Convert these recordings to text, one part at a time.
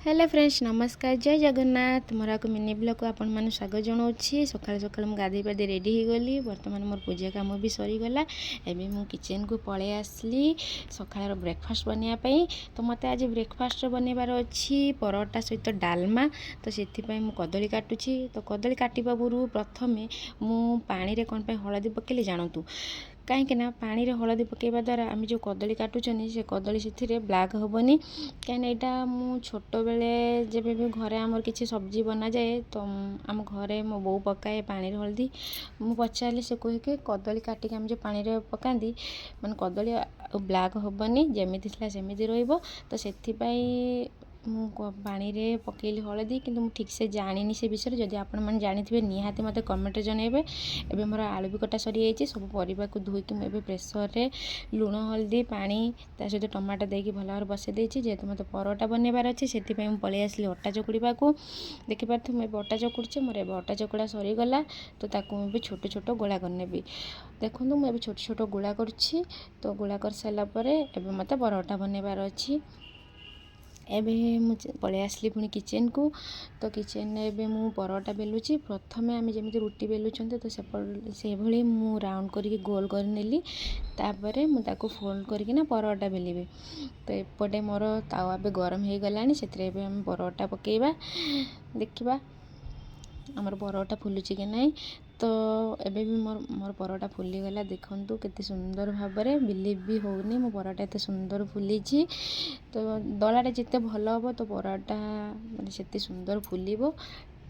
Hello friends नमस्कार जय जगन्नाथ मोर को मिनी ब्लॉग को आपण मैंने स्वागत जनाऊँगी। सकाल सकाल मुझे गाधे पाधे रेडी हो गली। बर्तमान मोर पूजा कम भी सरीगला। एवं मु किचन को पलि आसली सकाळ ब्रेकफास्ट बनवाई। तो मत आज ब्रेकफास्ट बनवार अच्छी परोटा सहित डालमा। तो से कदली काटुची। तो कदली काटा पूर्व प्रथम मु पानी रे कौन हलदी पकेली जानतु कहीं पानी रे हलदी पकेवा द्वारा आम जो कदली काटुचनी से कदली से ब्लैक हेनी। कहीं यहाँ मु छोट बेले जब भी घरे आमर किसी सब्जी बना जाए तो आम घरे मो बो पकाए पानी रे हलदी। मु पचारे से कहे कदली काटिक आम जो पानी रे पकाती माने कदली ब्लैक हेनी जमी सेमती रही। तो से पानी रे पकेली हलदी किंतु ठीक से जानी से विषय जदि आपण मैंने जानी निहाती मत कमेंट जनइबे। एबे मोर आलू भी कटा सरी जाइए सब परिवा को धोईकी मुझे प्रेसर रे लुण हल्दी पानी ता सहित टमाटो देकी भल भाव बसई देछि। जेहेतु मत परोटा बनवार अच्छे से पलि आसली अटा चकुड़ा को। देखिपारे मुझे अटा चकुड़े मोर ए अटा चकुड़ा सरीगला। तो ताकू मुझे छोट छोट गोला करनेबी। देखो मुझे छोट छोट गोला करुच्छी। तो गोला कर सारापर एवं मत परोटा बनवार अच्छी। एबे मुझे पलि आसली पुणी किचन को। तो किचन एबे मु परोटा बेलुची। प्रथम आम जमी रुटी बेलुंट तो से भली मु राउंड करके गोल कर नेली। तापर मुझे फोल्ड करके परोटा बेलिबे। तो एपटे मोर तावा भी गरम हो गलानी से आम परोटा पकेबा। देखिबा आमर परोटा फुलुची कि नहीं। तो एबे भी मोर परोटा फुलीगला देखु केते सुंदर भाव में बिलीव भी होनी मो परोटा एत सुंदर फुली। तो दलाटा जिते भल हम तो परोटा माने से सुंदर फुलब।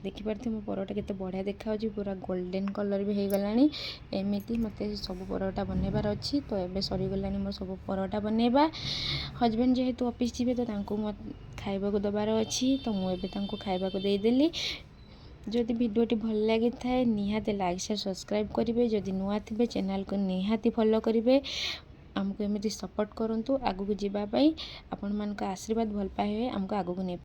देखिपारे मो परोटा केते बढ़िया देखा पूरा गोल्डन कलर भी हो गलानी। एमती मत सब परोटा बनवार अच्छी। तो एबे सरीगलानी मोर सब परोटा बनवा। हजबैंड जेहेतु ऑफिस जीवे तो मत खाइबा को दबार अच्छी। तो मुझे खाइबा को देदेली। जदि वीडियोटी भल लगी थाए निहाती लाइक शेयर सब्सक्राइब करेंगे। जदि नुआ थे चैनल को निहाती फॉलो करेंगे। आमको एमती सपोर्ट करूँ आगू को जीवाई। आपण मान आशीर्वाद भल पाए आमको आगू को नहीं।